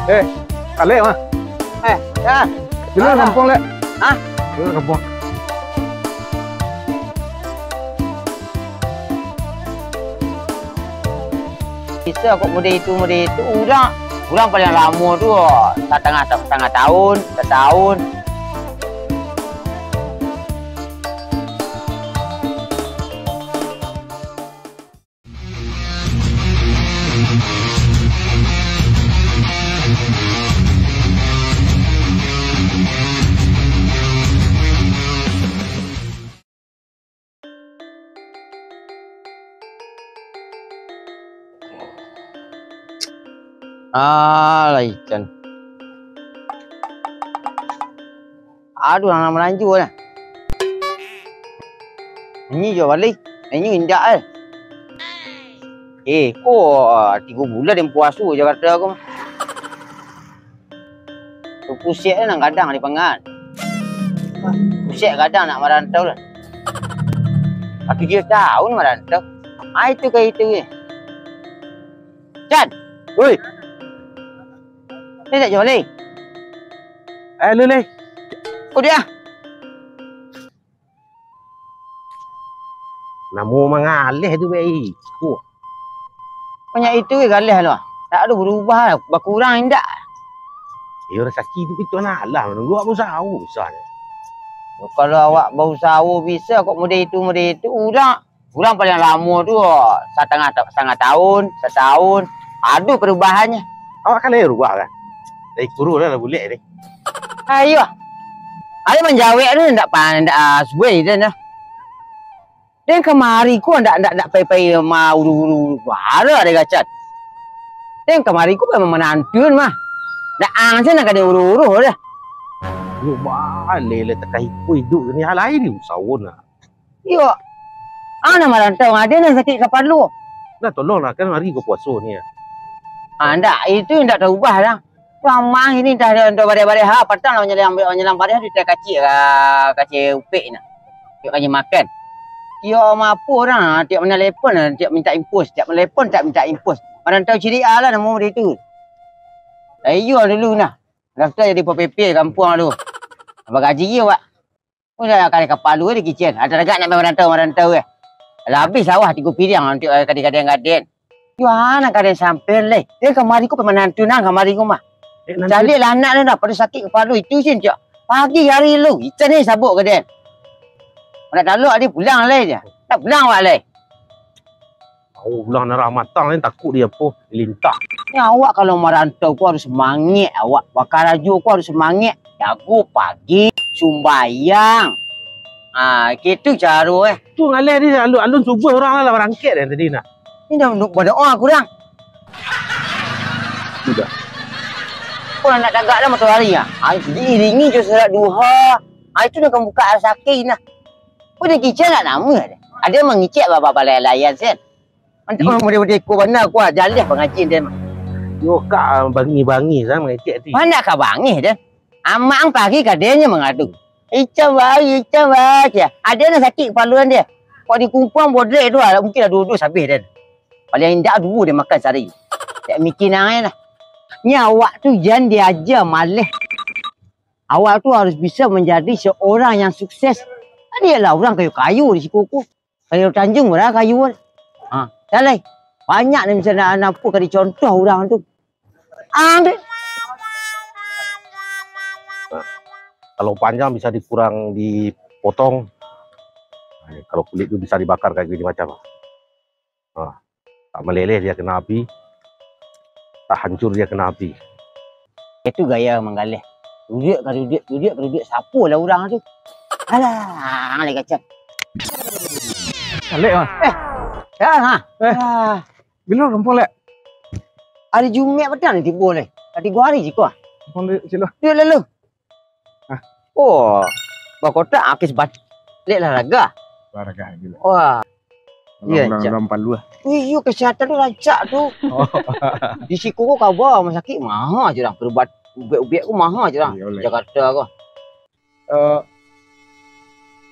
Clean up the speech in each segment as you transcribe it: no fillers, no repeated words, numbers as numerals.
Kale mah. Ya. Bila kampung le. Hah? Bila kampung. Bisa kok mode itu Orang paling lama tu setengah tahun, setahun. Ikan. Aduh, orang melanju lah. Ini je balik. Ini indah kok 3 bulan yang puasa je kata aku. Tu pusat nak kadang di Pangan. Pusat kadang nak merantau lah. 3 tahun merantau. Itu ke itu je. Chan! Oi! Ni tak jual ni? Lu le. Oh dia? Namo mangalih tu baik. Banyak itu ke galih lu. Tak ada berubah, berkurang indak. Orang sakit tu kita nak lah. Menunggu apa usaha besar. Kalau awak berusaha bisa kok mode itu. Orang paling lama tu setengah tahun, setahun. Ada perubahannya. Awak kan rubah kan? Dari kurus lah boleh ni. Ayo. Ada menjawab tu ndak sebuah dia dah. Dan kemari ku ndak pai mau uru bara ada gacat. Dan kemari ku memang menantun mah. Dak angsa nak ada uru dah. Yo balik le tak hidup hidup ni hal lain ni sawon lah. Yo. Ana merantau ada nak sakit kepala lu. Dah tolonglah kan hari ke puasa ni. Ndak itu ndak terubah dah. Ramang ini dah bare-bare patang lah menyelam bare dia kacil upik nak. Dia kanya makan. Dia mampu orang tiap menelepon tiap minta impos, tiap menelepon tak minta impos. Merantau ciri lah nama dia tu. Ayo dulu nah. Daftar jadi PPP kampung tu. Apa gaji dia awak? Udah kali kapal lu di kitchen. Ada dekat nak merantau Lah habis sawah 3 piring untuk kadang-kadang. Yo anak kadang sampai le. Dia kemari ku pemenantu nang kemari ku mah. Jadi lah anak dia dah pada sakit kepala itu sih cak. Pagi hari lu, ikan ni sabuk ke dia. Nak taluk dia pulang le je. Tak pulang awak le. Oh, pulang narah matang ni takut dia apa lintah. Ni awak kalau merantau ku harus semangat awak. Wakaraju ku harus semangat. Jago pagi, sumbayang. Gitu cara Tu ngalih dia alun subuh orang lah berangkat dah tadi nak. Ni dah berdoa kurang. Sudah. Kau nak tagak dah matahari ah. Diiringi je solat duha. Itu dah kan buka al-sakin lah. Kau dah kicau nak nama dia. Ada mengicik apa-apa layan sen. Nanti orang muda-muda ikut benar aku jalan pengajian dia mah. Yo kak bangi-bangi kan mengicik tu. Mana kau bangi dia? Amang pagi kadenya mengadu. Icam baik. Ada nak sakit kepala dia. Kau dikumpang bodrek tu lah. Mungkin dah 2 habis dia. Paling indah 2 dia makan sehari. Tak mikir nangai lah. Ni awak tu jangan diajar malah. Awak tu harus bisa menjadi seorang yang sukses. Dia lah orang kayu-kayu di Sikuku. Kayu Tanjung berapa kayu. Salai. Banyak ni misalnya nak apa kali contoh orang tu. Ambil. Kalau panjang bisa dipotong. Kalau kulit tu bisa dibakar kayak gini macam. Tak meleleh dia kena api. Tak hancur dia kena api. Itu gaya menggalih. Duduk siapa lah orang tu. Alah, lagi kacau. Lek mah. Bila kampung lek? Hari Jumaat petang ni tiba leh. 3 hari je kau. Kampung dia sila. Dia lalu. Oh, berkotak akis bat. Lek lah raga. Raga gila. Wah. Ya, dalam palu lah. Iyo kesihatan tu rancak tu. Di Sikuku kau bawa rumah sakit mahal je dah. Berubat ubiak ku mahal je dah. Jakarta kau.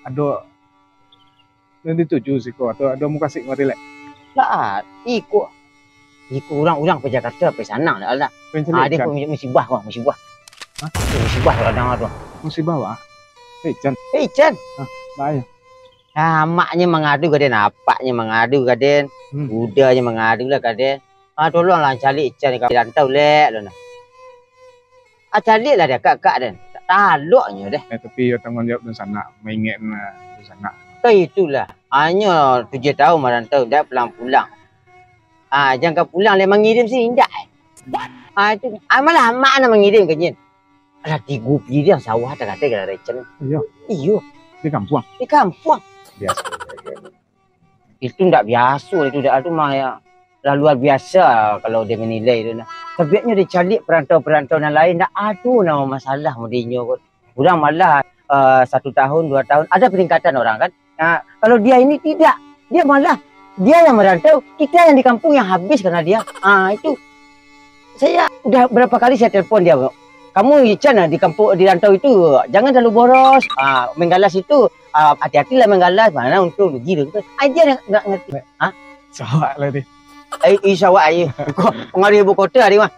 Ada nanti tuju siko atau ada muka sik mari lek. Tak, ikut. Ikut orang-orang pergi Jakarta, pergi sana lah. Pencelik Dia Chan. pun musibah kau, musibah. Hah? Musibah kadang tu. Musibah wak. Chan. Chan. Baik. Maknya mengadu kaden, apaknya mengadu kaden, budanya mengadu lah kaden. Tolonglah cari Chan kau rantau lek lah. Cari lah dia kak dan. Tak taluknya deh. Tapi tanggung jawab di sana, mengingat di sana. Itulah. Hanya 7 tahun merantau, dah pulang-pulang. Jangan kau pulang, dia mengirim sini, indah. Itu. Malah mak nak mengirim ke Jin. Ada 3 pilihan sawah tak kata kena recen. Iyo. Di kampung. Di kampung. Biasa. Itu tak biasa, itu dah tu mah ya. Dah luar biasa kalau dia menilai tu. Sebaiknya dia cari perantau-perantau yang lain, tak ada nama masalah mudinyo kot. Orang malah 1 tahun, 2 tahun, ada peningkatan orang kan. Kalau dia ini tidak, dia malah dia yang merantau, kita yang di kampung yang habis karena dia. Itu saya udah berapa kali saya telepon dia. Kamu Chan di kampung di rantau itu jangan terlalu boros. Menggalas itu hati-hatilah menggalas. Mana untuk rugi tu. Dia enggak ngerti. Sawak lah dia. Sawak ai. Pengaruh ibu kota dia mah.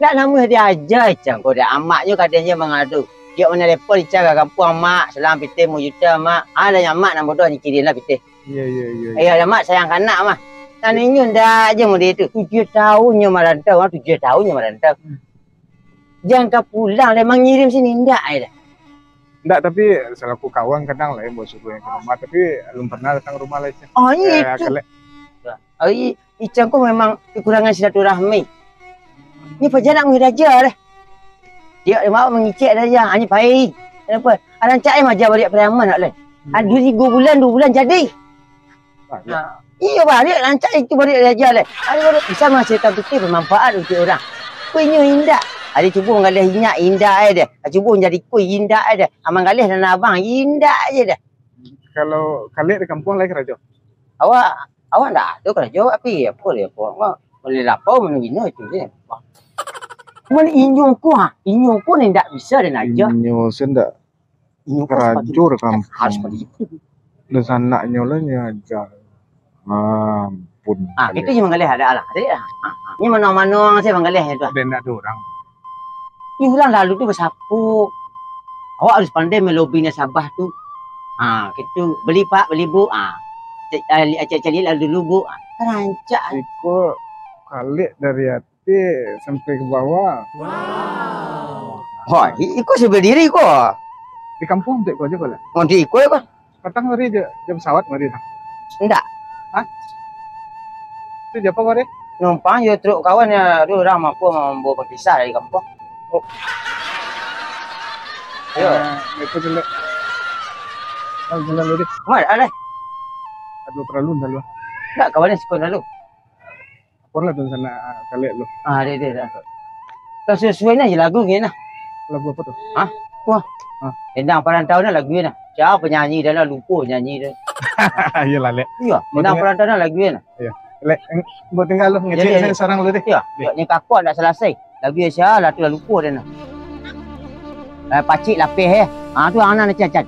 Tak nama dia aja Chan. Kau dah amaknya katanya mengadu. Dia mana lepas dicara kampung mak selang pitih mu juta mak. Ada yang mak nak bodoh ni kirimlah pitih. Ya. Ya mak sayang anak mah. Taninya dah aja mu dia tu. 7 tahunnya merantau, 7 tahunnya merantau. Jangan kau pulang, dia mengirim sini enggak dah. Enggak, tapi selaku kawan kadang lah yang bawa suruh yang ke rumah, tapi belum pernah datang rumah lah Chan. Itu. Icang kau memang kekurangan silaturahmi. Ni perjalanan menghiraja dah. Dia mau mengicik saja, hanya baik. Kenapa? Ada cak ajar balik peraman nak lain. 2 bulan jadi. Iya balik lancak itu balik saja lain. Ada bisa menghasilkan fikir bermanfaat untuk orang. Kuihnya indah. Ada cuba mengalih inyak indah aja dah. Cuba menjadi kuih indah aja. Mengalih dan abang indah aja dah. Kalau kalian di kampung lagi kerja. Awak tak ada kerja tapi apa dia apa. Boleh lapau menunggu itu dia. Mana inyong ku ni tak bisa dan aja. Inyo sendak kerajur kampung. Harus pada itu. Di sana lah aja. Ampun. Itu yang mengalih ada lah. Ada lah. Ini mana-mana saya mengalih itu. Dan ada orang. Ini orang lalu tu bersapu. Awak harus pandai melobi nasabah tu. Gitu. Beli pak, beli bu. Cari lalu dulu bu. Rancak. Iko kali dari hati sampai ke bawah. Ikut seberdiri kok. Di kampung tak kau aja boleh. Mau diikut kok? Katang hari dia pesawat mari dah. Enggak. Itu siapa mari? Numpang ya truk kawan ya. Aduh orang mampu membawa berkisah dari kampung. Ayo. Itu jelek. Kalau jalan lu deh. Ada. Aduh perlu dulu. Enggak kawannya sekolah lalu. Porlah tuh sana kali lu. Dia. Kalau sesuai aja lagu gini nah. Lagu apa tuh? Tendang perantau nak lagu ni. Siapa penyanyi dah lah lupa nyanyi dah. Iya lah lek. Iya, tendang perantau nak lagu ni. Iya. Lek buat tinggal lu ngecek saya sarang lu deh. Ya, ni kakak nak selesai. Lagu Asia lah tu dah lupa dah nah. Pacik lapis tu anak nak cacat.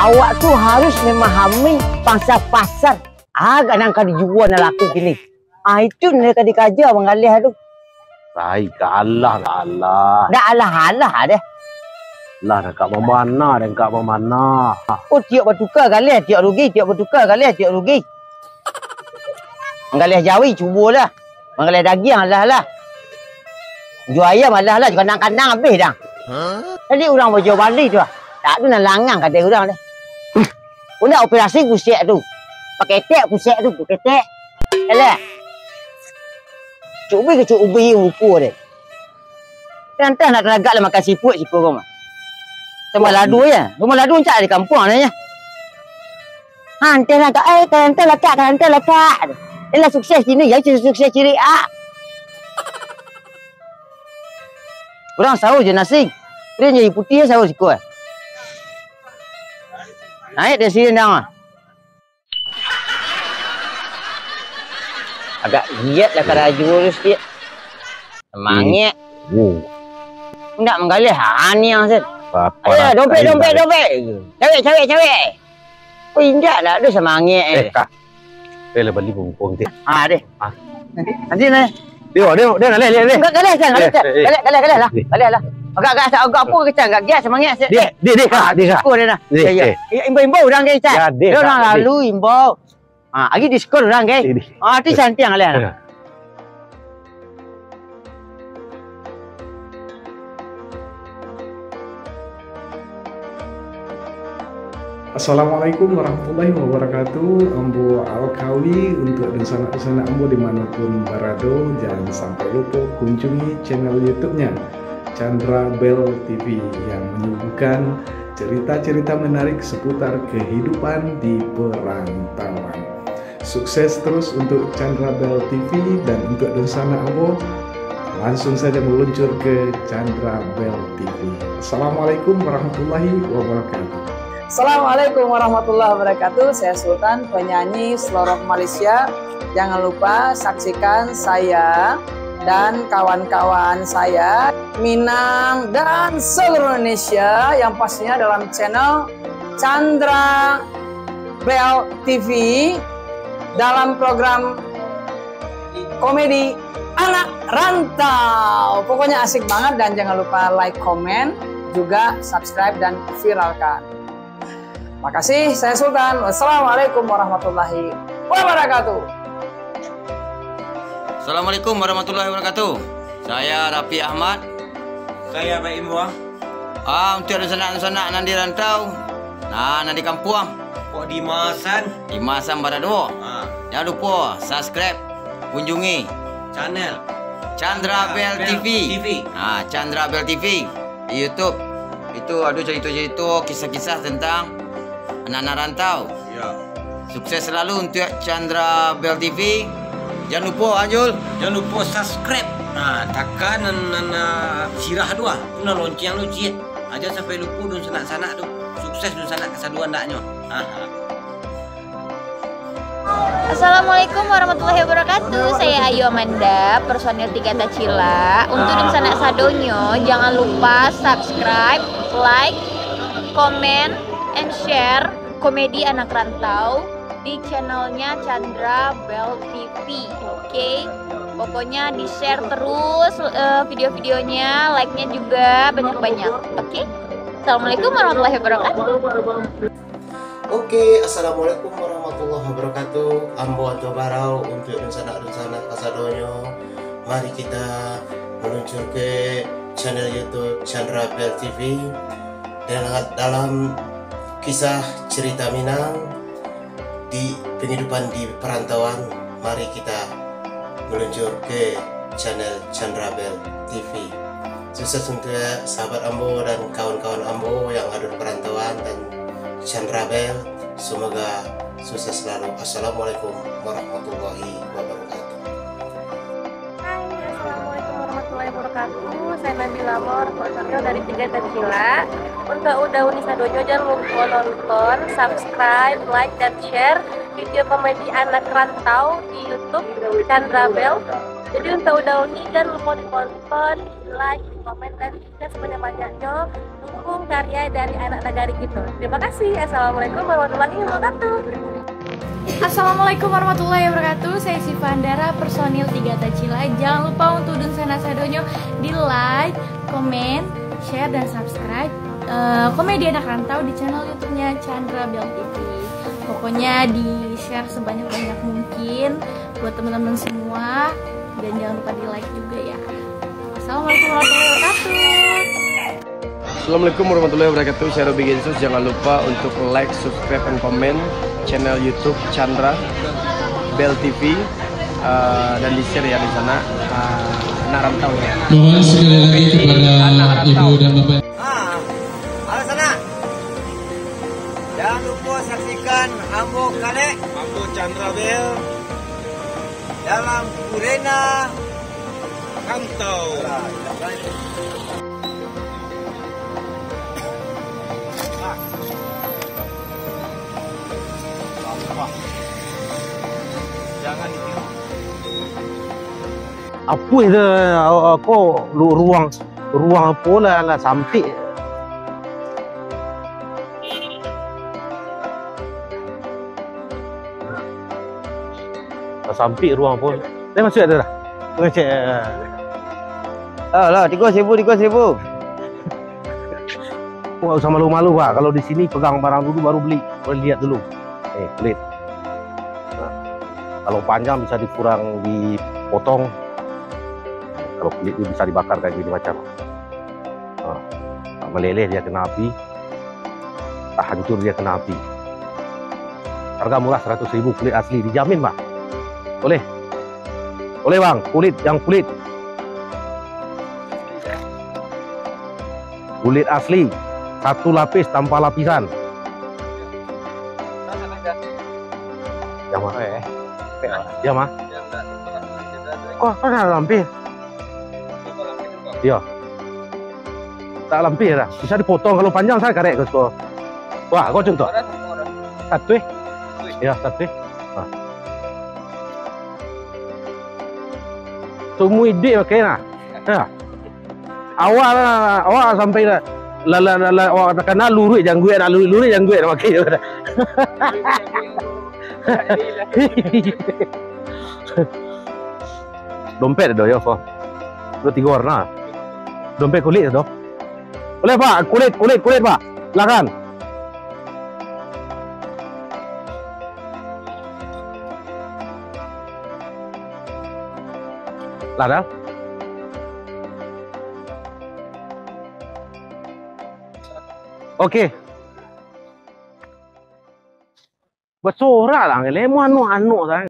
Awak tu harus memahami pangsa pasar. Kadang-kadang dijual nak laku gini. Itu mereka dikaja mengalih tu. Baik ke Allah. Dah alah deh. Lah dah kat mana dan kat mana. Tiap bertukar galih, tiap rugi, tiap bertukar galih, tiap rugi. Mengalih jawi cubalah. Mengalih daging alah. Jual ayam alah, kandang-kandang habis dah. Jadi orang berjual balik tu. Tak tu nak langang kata orang ni. Udah operasi kusek tu. Pakai tek kusek tu, pakai tek. Alah. Cuba ke ubi rupa dia. Tentang nak teragak lah makan siput kau mah. Sama ladu ya. Rumah ladu cak di kampung ni ya. Hantar lah kak. Hantar lah kak. Dia lah sukses sini ya. Sukses ciri A. Orang sahur je nasi. Dia jadi putih sahur sikut. Naik dari sini dah. Agak giat lah kada jurus dia. Semangat. Enggak menggali hani yang set. Ayo dompet. Cewek. Oh indah lah, aduh semangat. Kak. Dia beli bumbung dia. Deh. Nanti nih. Dia galeh. Enggak galeh lah. Galeh lah. Agak apa kecang, agak giat semangat set. Dia kak. Diskon dia nah. Ya. Imbau orang guys. Dia orang lalu imbau. Lagi diskon orang guys. Itu cantik yang galeh. Assalamualaikum warahmatullahi wabarakatuh. Ambo Al-Kawi untuk dan sanak-sanak Ambo dimanapun berada, jangan sampai lupa kunjungi channel YouTube-nya Chandra Bell TV yang menyuguhkan cerita-cerita menarik seputar kehidupan di perantauan. Sukses terus untuk Chandra Bell TV, dan untuk dan sanak Ambo langsung saja meluncur ke Chandra Bell TV. Assalamualaikum warahmatullahi wabarakatuh. Assalamualaikum warahmatullahi wabarakatuh. Saya Sultan, penyanyi Slorok Malaysia. Jangan lupa saksikan saya dan kawan-kawan saya Minang dan seluruh Indonesia yang pastinya dalam channel Chandra Bell TV dalam program komedi Anak Rantau. Pokoknya asik banget, dan jangan lupa like, komen, juga subscribe dan viralkan. Makasih, saya Sultan. Wassalamualaikum warahmatullahi wabarakatuh. Assalamualaikum warahmatullahi wabarakatuh. Saya Rafi Ahmad. Saya Baik Imwa. Untuk sanak-sanak nan di rantau, nan di kampung, Kok di Masan? di Masam Barado. Jangan lupa subscribe, kunjungi Channel Chandra Bell TV. Chandra Bell TV di YouTube. Itu ada cerita-cerita, kisah-kisah tentang anak-anak rantau. Ya. Sukses selalu untuk Chandra Bell TV. Jangan lupa Anjul. Jangan lupa subscribe. Tekan sirah dua. Tu lonceng lu cik. Aja sampai lupa dun sanak-sanak tu. Sukses dun sanak kesaduan daknya. Assalamualaikum warahmatullahi wabarakatuh. Saya Ayu Amanda, personil 3 Tacila. Untuk dan sanak sadonyo, jangan lupa subscribe, like, komen, and share komedi anak rantau di channelnya Chandra Bell TV. Oke, pokoknya di share terus video-videonya, like-nya juga banyak-banyak. Oke, assalamualaikum warahmatullahi wabarakatuh. Oke, assalamualaikum warahmatullahi wabarakatuh. Ambo atau barau untuk rencana kasadonyo. Mari kita meluncur ke channel YouTube Chandra Bell TV dalam kisah cerita Minang di kehidupan di perantauan. Mari kita meluncur ke channel Chandra Bell TV. Sukses untuk sahabat Ambo dan kawan-kawan Ambo yang ada di perantauan dan Chandra Bell. Semoga sukses selalu. Assalamualaikum warahmatullahi wabarakatuh. Hai, assalamualaikum warahmatullahi wabarakatuh. Saya Nabila Mor, personil dari 3 Tacila. Untuk udah Unisa Dojo, jangan lupa nonton, subscribe, like, dan share video komedi anak rantau di YouTube Chandra Bell. Jadi untuk udah Uni, jangan lupa ditonton, like, komen, dan share sebanyak-banyaknya. Dukung karya dari anak negari gitu. Terima kasih. Assalamualaikum warahmatullahi wabarakatuh. Assalamualaikum warahmatullahi wabarakatuh. Saya Siva Andara, personil 3 Tacila. Jangan lupa untuk dun sadonyo di like, komen, share, dan subscribe komedi anak rantau di channel YouTube-nya Chandra Bell TV. Pokoknya di share sebanyak-banyak mungkin buat teman-teman semua, dan jangan lupa di like juga ya. Assalamualaikum warahmatullahi wabarakatuh. Assalamualaikum warahmatullahi wabarakatuh. Saya Robi Gensus. Jangan lupa untuk like, subscribe, dan komen channel YouTube Chandra Bell TV dan di share ya di sana anak rantau ya. Mohon sekali lagi kepada ibu dan bapak. Halo sana. Jangan lupa saksikan Ambo Kale, Ambo Chandra Bell dalam Kurena Rantau. Jangan ditiru. Apa itu kau ruang pola lah sampai. Sampai ruang pun. Dah masuk ada dah. Tengah cek. Lah, 3,000. Kau usah malu-malu Pak. Kalau di sini pegang barang dulu baru beli. Boleh lihat dulu. Kulit. Nah, kalau panjang bisa dipotong. Kalau kulit itu bisa dibakar kayak gini macam. Nah, tak meleleh dia kena api. Tak hancur dia kena api. Harga murah 100.000 kulit asli dijamin Pak. Boleh bang, kulit asli, 1 lapis tanpa lapisan. Yang mana? Yang mana? Kok ada lampir? Iya. Tak lampir dah. Bisa dipotong kalau panjang saya karek kau. Wah, kau contoh. Satu. Ya, satu. Nah. Semua ide pakai lah. Ya. Awak sampai lah. Awak kena lurus janggut nak lurus janggut nak pakai. Dompet ada ya, Pak. 2-3 warna. Dompet kulit ada. Boleh Pak, kulit Pak. Silakan. Lada. Okey. Bersorak lah, lemon anu sang.